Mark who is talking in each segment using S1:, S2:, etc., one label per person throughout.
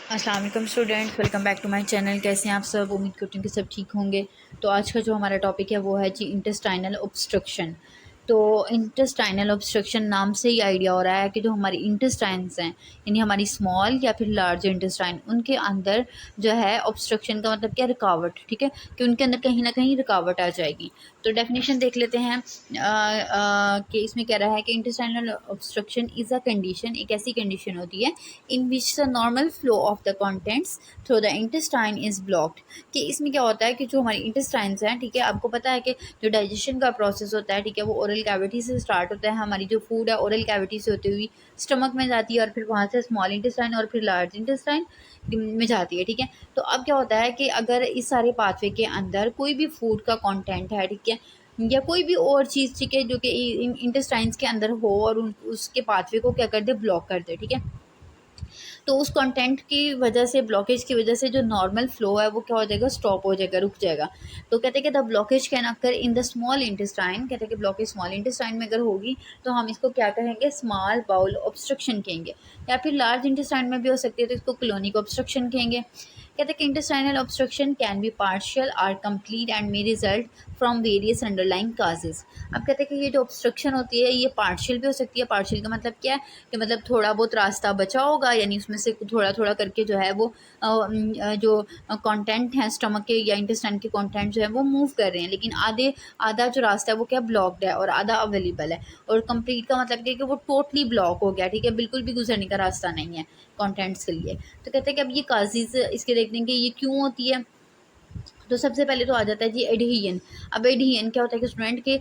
S1: अस्सलाम वालेकुम student, welcome back to my channel. कैसे हैं आप सब? उम्मीद करती हूँ कि सब ठीक होंगे। तो आज का जो हमारा टॉपिक है वो है जी इंटेस्टाइनल ऑब्स्ट्रक्शन। तो इंटेस्टाइनल ऑब्स्ट्रक्शन नाम से ही आइडिया हो रहा है कि जो हमारी इंटेस्टाइन्स हैं, यानी हमारी स्मॉल या फिर लार्ज इंटेस्टाइन, उनके अंदर जो है ऑब्स्ट्रक्शन का मतलब क्या, रुकावट। ठीक है, कि उनके अंदर कहीं ना कहीं रुकावट आ जाएगी। तो डेफिनेशन देख लेते हैं कि इसमें कह रहा है कि intestinal obstruction is a condition, एक ऐसी कंडीशन होती है in which the normal flow of the contents through the intestine is blocked। कि इसमें क्या होता है कि जो हमारी इंटेस्टाइन्स हैं, ठीक है, आपको पता है कि जो डाइजेशन का प्रोसेस होता है, ठीक है, वो ओरल कैविटी से स्टार्ट होता है। हमारी जो फूड है ओरल कैविटी से होती हुई स्टमक में जाती है और फिर वहाँ से स्मॉल इंटेस्टाइन और फिर लार्ज इंटेस्टाइन में जाती है। ठीक है, तो अब क्या होता है कि अगर इस सारे पाथवे के अंदर कोई भी फूड का कंटेंट है, ठीक है, या कोई भी और चीज़, ठीक है, जो कि इंटेस्टाइन्स के अंदर हो और उसके पाथवे को क्या कर दे, ब्लॉक कर दे। ठीक है, तो उस कंटेंट की वजह से, ब्लॉकेज की वजह से जो नॉर्मल फ्लो है वो क्या हो जाएगा, स्टॉप हो जाएगा, रुक जाएगा। तो कहते हैं कि the blockage can occur in the small intestine. कहते हैं कि ब्लॉकेज स्मॉल इंटेस्टाइन में अगर होगी तो हम इसको क्या कहेंगे, स्मॉल बाउल ऑब्स्ट्रक्शन कहेंगे। या फिर लार्ज इंटेस्टाइन में भी हो सकती है तो इसको क्लोनिक ऑब्स्ट्रक्शन कहेंगे। कहते हैं कि intestinal obstruction can be partial or complete and may result from various underlying causes. अब कहते हैं कि ये जो ऑब्स्ट्रक्शन होती है ये पार्शियल भी हो सकती है। पार्शियल का मतलब क्या है कि मतलब थोड़ा बहुत रास्ता बचा होगा, यानी उसमें से थोड़ा थोड़ा करके जो है वो जो कंटेंट है स्टमक के या इंटेस्टाइन के कंटेंट जो है वो मूव कर रहे हैं, लेकिन आधा जो रास्ता है वो क्या, ब्लॉक्ड है और आधा अवेलेबल है। और कंप्लीट का मतलब क्या है कि वो टोटली ब्लॉक हो गया। ठीक है, बिल्कुल भी गुजरने का रास्ता नहीं है कंटेंट्स के लिए। तो कहते हैं कि अब ये काजेज इसके देखते हैं कि ये क्यों होती है। तो सबसे पहले तो आ जाता है जी एडहियन। अब एडहियन क्या होता है कि स्टूडेंट के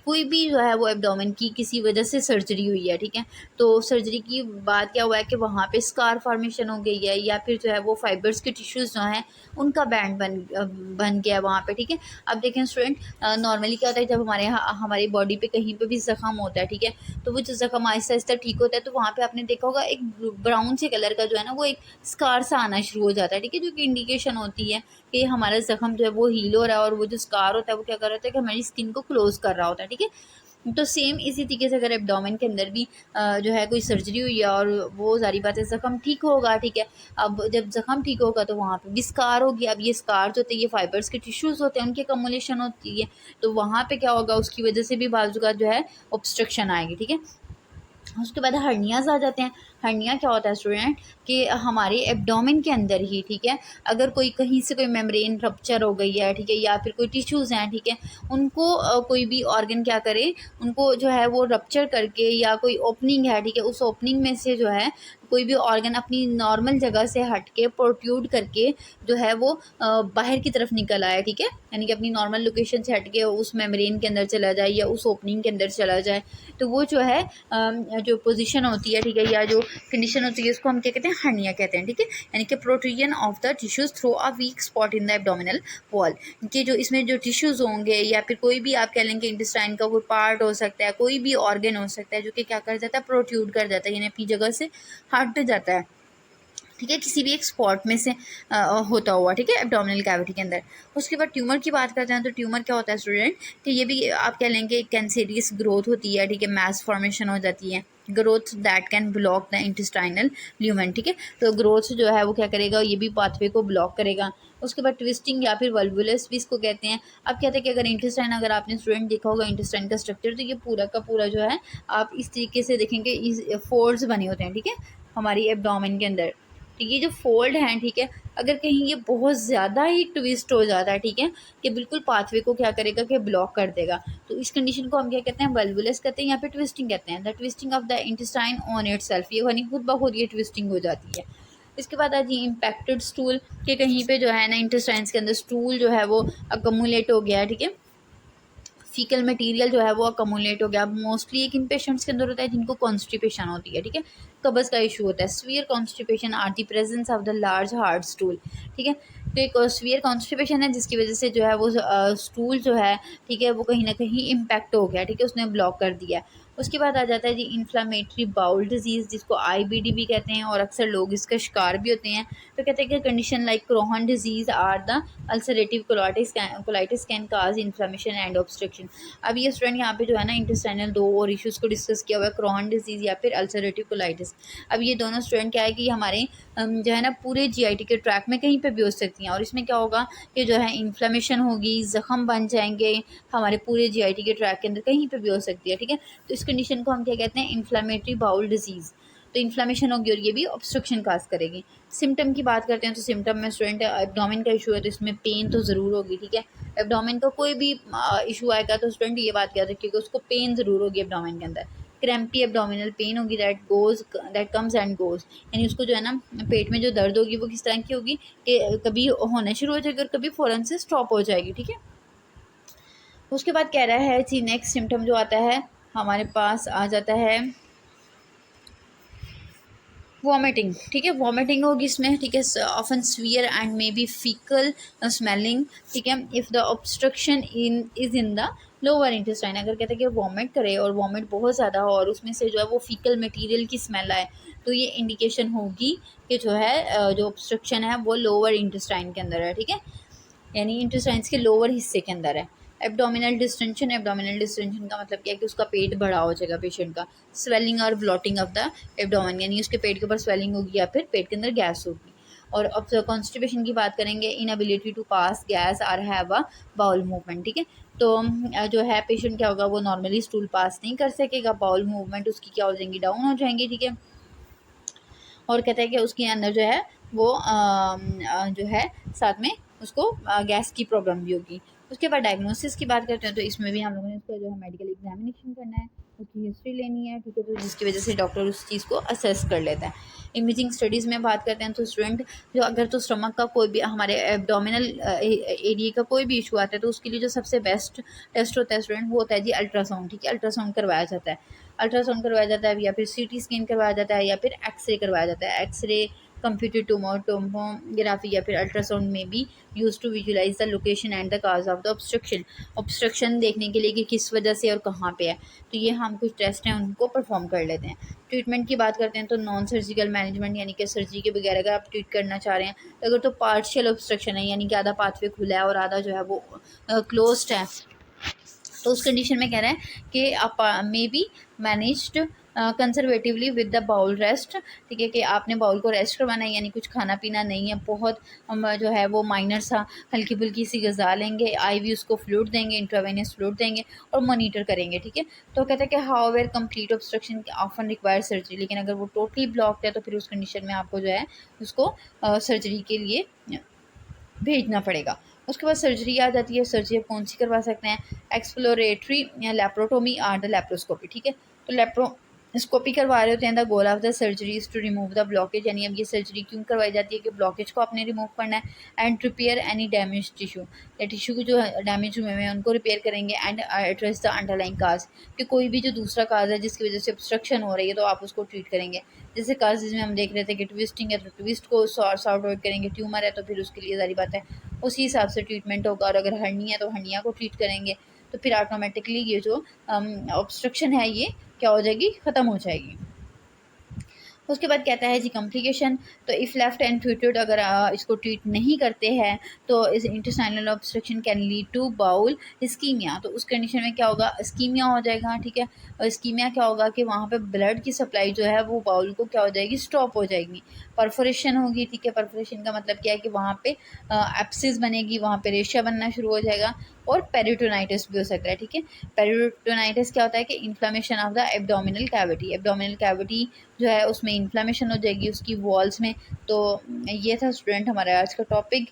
S1: कोई भी जो है वो एब्डोमेन की किसी वजह से सर्जरी हुई है, ठीक है, तो सर्जरी की बाद क्या हुआ है कि वहाँ पे स्कार फॉर्मेशन हो गई है, या फिर जो है वो फाइबर्स के टिश्यूज़ जो हैं उनका बैंड बन गया है वहाँ पे। ठीक है, अब देखें स्टूडेंट, नॉर्मली क्या होता है जब हमारी बॉडी पे कहीं पे भी ज़ख़म होता है, ठीक है, तो वो जो ज़ख़म आहिस्ता आहिस्ता ठीक होता है तो वहाँ पे आपने देखा होगा एक ब्राउन से कलर का जो है ना वो एक स्कार सा आना शुरू हो जाता है। ठीक है, जो कि इंडिकेशन होती है कि हमारा ज़ख्म जो है वो हील हो रहा है और वो जो स्कार होता है वो क्या कर रहा होता है कि हमारी स्किन को क्लोज कर रहा होता है। ठीक है, तो सेम इसी तरीके से अगर एब्डोमेन के अंदर भी जो है कोई सर्जरी हुई है और वो सारी बातें, ज़ख्म ठीक होगा। ठीक है, अब जब ज़ख्म ठीक होगा तो वहाँ पे भी स्कार होगी। अब ये स्कार जो होते हैं ये फाइबर्स के टिश्यूज़ होते हैं, उनकी कम्युलेशन होती है, तो वहाँ पे क्या होगा, उसकी वजह से भी बाजू का जो है ऑब्स्ट्रक्शन आएगी। ठीक है, उसके बाद हर्नियाज आ जाते हैं। हर्निया क्या होता है स्टूडेंट कि हमारे एब्डोमेन के अंदर ही, ठीक है, अगर कोई कहीं से कोई मेम्ब्रेन रप्चर हो गई है, ठीक है, या फिर कोई टिश्यूज़ हैं, ठीक है, उनको कोई भी ऑर्गन क्या करे, उनको जो है वो रप्चर करके, या कोई ओपनिंग है, ठीक है, उस ओपनिंग में से जो है कोई भी ऑर्गन अपनी नॉर्मल जगह से हट के प्रोट्यूड करके जो है वो बाहर की तरफ निकल आए। ठीक है, यानी कि अपनी नॉर्मल लोकेशन से हट के उस मेम्ब्रेन के अंदर चला जाए या उस ओपनिंग के अंदर चला जाए, तो वो जो है जो पोजीशन होती है, ठीक है, या जो कंडीशन होती है उसको हम क्या कहते हैं, हर्निया कहते हैं। ठीक है, यानी कि protrusion of the tissues through a week spot in the abdominal wall, कि जो इसमें जो टिश्यूज होंगे या फिर कोई भी आप कह लेंगे इंटेस्टाइन का कोई पार्ट हो सकता है, कोई भी ऑर्गन हो सकता है जो कि क्या कर जाता है, प्रोट्रूड कर जाता है, यानी अपनी जगह से हट जाता है। ठीक है, किसी भी एक स्पॉट में से होता हुआ, ठीक है, एब्डोमिनल कैविटी के अंदर। उसके बाद ट्यूमर की बात करते हैं तो ट्यूमर क्या होता है स्टूडेंट कि ये भी आप कह लेंगे कैंसेरियस ग्रोथ होती है। ठीक है, मैस फॉर्मेशन हो जाती है, growth that can block the intestinal lumen. ठीक है, तो ग्रोथ जो है वो क्या करेगा, ये भी पाथवे को ब्लॉक करेगा। उसके बाद ट्विस्टिंग या फिर वल्वुलस भी इसको कहते हैं। अब कहते हैं कि अगर इंटेस्टाइन, अगर आपने स्टूडेंट देखा होगा इंटेस्टाइन का स्ट्रक्चर, तो ये पूरा का पूरा जो है आप इस तरीके से देखेंगे, इस फोल्ड्स बने होते हैं। ठीक है, हमारी एब्डोमेन के अंदर, तो ये जो फोल्ड हैं, ठीक है, अगर कहीं ये बहुत ज़्यादा ही ट्विस्ट हो जाता है, ठीक है, कि बिल्कुल पाथवे को क्या करेगा कि ब्लॉक कर देगा, तो इस कंडीशन को हम क्या कहते हैं, वल्वुलस कहते हैं या फिर ट्विस्टिंग कहते हैं। The twisting of the intestine on itself, ये यानी खुद ब खुद ये ट्विस्टिंग हो जाती है। इसके बाद आज इम्पैक्टेड स्टूल, के कहीं पे जो है ना इंटेस्टाइन्स के अंदर स्टूल जो है वो अकमुलेट हो गया है। ठीक है, फीकल मटेरियल जो है वो अकमुलेट हो गया। मोस्टली एक इन पेशेंट्स के अंदर होता है जिनको कॉन्स्टिपेशन होती है। ठीक है, कब्ज़ का इशू होता है। Severe constipation or the presence of the large hard stool. ठीक है, तो एक स्वीयर कॉन्स्टिपेशन है जिसकी वजह से जो है वो स्टूल जो है, ठीक है, वो कहीं ना कहीं इम्पैक्ट हो गया। ठीक है, उसने ब्लॉक कर दिया। उसके बाद आ जाता है जी इन्फ्लामेटरी बाउल डिजीज़, जिसको IBD भी कहते हैं, और अक्सर लोग इसका शिकार भी होते हैं। तो कहते हैं कि condition like Crohn's disease or the ulcerative colitis can cause inflammation and obstruction. अब ये स्टूडेंट यहाँ पे जो है ना इंटेस्टाइनल दो और इश्यूज़ को डिस्कस किया हुआ है, क्रोहन डिजीज़ या फिर अल्सरेटिव कोलाइटिस। अब ये दोनों स्टूडेंट क्या है कि हमारे जो है ना पूरे जीआईटी के ट्रैक में कहीं पे भी हो सकती हैं, और इसमें क्या होगा कि जो है इन्फ्लेमेशन होगी, ज़ख़म बन जाएंगे हमारे पूरे जीआईटी के ट्रैक के अंदर, कहीं पे भी हो सकती है, ठीक है। तो इस कंडीशन को हम क्या कहते हैं, इन्फ्लेमेटरी बाउल डिजीज़। तो इन्फ्लेमेशन होगी और ये भी ऑब्स्ट्रक्शन काज करेगी। सिम्टम की बात करते हैं तो सिम्टम में स्टूडेंट एब्डोमेन का इशू है तो इसमें पेन तो ज़रूर होगी, ठीक है। एब्डोमेन का कोई भी इशू आएगा तो स्टूडेंट ये बात याद रखिएगा, उसको पेन ज़रूर होगी एब्डोमेन के अंदर। क्रैम्पी एब्डोमिनल पेन होगी, दैट कम्स एंड गोज़, यानी उसको जो है ना पेट में जो दर्द होगी वो किस तरह की होगी कि कभी होना शुरू हो जाएगी और कभी फ़ौरन से स्टॉप हो जाएगी, ठीक है। उसके बाद कह रहा है जी नेक्स्ट सिम्टम जो आता है हमारे पास आ जाता है वॉमिटिंग, ठीक है। वॉमिटिंग होगी इसमें, ठीक है। Often severe and may be faecal smelling, ठीक है। If the obstruction is in the lower intestine, अगर कहते हैं कि वॉमिट करे और वॉमिट बहुत ज़्यादा हो और उसमें से जो है वो फीकल मटेरियल की स्मेल आए, तो ये इंडिकेशन होगी कि जो है जो ऑब्स्ट्रक्शन है वो लोअर इंटेस्टाइन के अंदर है, ठीक है, यानी इंटेस्टाइन्स के लोअर हिस्से के अंदर है। एब्डोमिनल डिस्टेंशन, एब्डोमिनल डिस्टेंशन का मतलब क्या है कि उसका पेट बड़ा हो जाएगा पेशेंट का। स्वेलिंग और ब्लॉटिंग ऑफ द एब्डोमेन, यानी उसके पेट के ऊपर स्वेलिंग होगी या फिर पेट के अंदर गैस होगी। और अब कॉन्स्टिपेशन की बात करेंगे, इनएबिलिटी टू पास गैस और हैव अ बाउल मूवमेंट, ठीक है। तो जो है पेशेंट क्या होगा, वो नॉर्मली स्टूल पास नहीं कर सकेगा, बाउल मूवमेंट उसकी क्या हो जाएंगी, डाउन हो जाएंगी, ठीक है। और कहते हैं कि उसके अंदर जो है वो जो है साथ में उसको गैस की प्रॉब्लम भी होगी। उसके बाद डायग्नोसिस की बात करते हैं तो इसमें भी हम लोगों ने उसका जो है मेडिकल एग्जामिनेशन करना है, उसकी हिस्ट्री लेनी है, ठीक है, तो जिसकी वजह से डॉक्टर उस चीज़ को असेस कर लेता है। इमेजिंग स्टडीज़ में बात करते हैं तो स्टूडेंट जो अगर तो स्टमक का कोई भी हमारे एब्डोमिनल एरिया का कोई भी इशू आता है तो उसके लिए जो सबसे बेस्ट टेस्ट होता है स्टूडेंट वो होता है जी अल्ट्रासाउंड, ठीक है। अल्ट्रासाउंड करवाया जाता है, अल्ट्रासाउंड करवाया जाता है या फिर सीटी स्कैन करवाया जाता है या फिर एक्सरे करवाया जाता है। एक्सरे, कंप्यूटर टोमोग्राफी या फिर अल्ट्रासाउंड में भी use to visualize the location and the cause of the obstruction, obstruction देखने के लिए कि किस वजह से और कहाँ पे है, तो ये हम कुछ टेस्ट हैं उनको परफॉर्म कर लेते हैं। ट्रीटमेंट की बात करते हैं तो नॉन सर्जिकल मैनेजमेंट, यानी कि सर्जरी के बगैर अगर आप ट्रीट करना चाह रहे हैं, अगर तो पार्शियल ऑब्स्ट्रक्शन है यानी कि आधा पाथवे खुला है और आधा जो है वो क्लोज्ड है, तो उस कंडीशन में कह रहा है कि आप may be managed conservatively with the bowel rest, ठीक है, कि आपने बाउल को रेस्ट करवाना है, यानी कुछ खाना पीना नहीं है, बहुत जो है वो माइनर सा हल्की फुल्की सी गज़ा लेंगे, आईवी उसको फ्लूइड देंगे, इंट्रावेनियस फ्लूइड देंगे और मॉनिटर करेंगे, ठीक है। तो कहते हैं कि however complete obstruction often require surgery, लेकिन अगर वो टोटली ब्लॉक्ड है तो फिर उस कंडीशन में आपको जो है उसको सर्जरी के लिए भेजना पड़ेगा। उसके बाद सर्जरी आ जाती है, सर्जरी आप कौन सी करवा सकते हैं, एक्सप्लोरेटरी या लेप्रोटोमी और द लेप्रोस्कोपी, ठीक है। तो लेप्रोस्कोपी करवा रहे होते हैं, the goal of the surgery is to remove the blockage, यानी अब ये सर्जरी क्यों करवाई जाती है कि ब्लॉकेज को आपने रिमूव करना है, and repair any damage tissue, या टिश्यू को जो डैमेज हुए हैं उनको रिपेयर करेंगे, एंड एड्रेस द अंडरलाइंग काज, कि कोई भी जो दूसरा काज है जिसकी वजह से ऑब्स्ट्रक्शन हो रही है तो आप उसको ट्रीट करेंगे। जैसे काजेज में हम देख रहे थे कि ट्विस्टिंग है तो ट्विस्ट को सॉर्ट आउट करेंगे, ट्यूमर है तो फिर उसके लिए सारी बात है उसी हिसाब से ट्रीटमेंट होगा, और अगर हर्निया है तो हर्निया को ट्रीट करेंगे, तो फिर ऑटोमेटिकली ये जो ऑब्स्ट्रक्शन है ये क्या हो जाएगी, ख़त्म हो जाएगी। उसके बाद कहता है जी कॉम्प्लिकेशन, तो इफ़ लेफ्ट एंड ट्रीटेड, अगर इसको ट्रीट नहीं करते हैं तो इस intestinal obstruction can lead to bowel ischemia, तो उस कंडीशन में क्या होगा, इस्कीमिया हो जाएगा, ठीक है। और इस्कीमिया क्या होगा कि वहाँ पे ब्लड की सप्लाई जो है वो बाउल को क्या हो जाएगी, स्टॉप हो जाएगी, परफोरेशन होगी, ठीक है। परफोरेशन का मतलब क्या है कि वहाँ पे एप्सिस बनेगी, वहाँ पे रेशा बनना शुरू हो जाएगा, और पेरिटोनाइटिस भी हो सकता है, ठीक है। पेरिटोनाइटिस क्या होता है कि inflammation of the abdominal cavity, abdominal cavity जो है उसमें इन्फ्लामेशन हो जाएगी उसकी वॉल्स में। तो ये था स्टूडेंट हमारा आज का टॉपिक।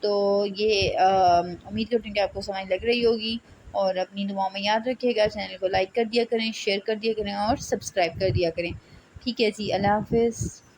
S1: तो ये उम्मीद करती हूँ कि आपको समझ लग रही होगी, और अपनी दुआओं में याद रखिएगा, चैनल को लाइक कर दिया करें, शेयर कर दिया करें और सब्सक्राइब कर दिया करें। ठीक है जी, अल्लाह हाफ़िज़।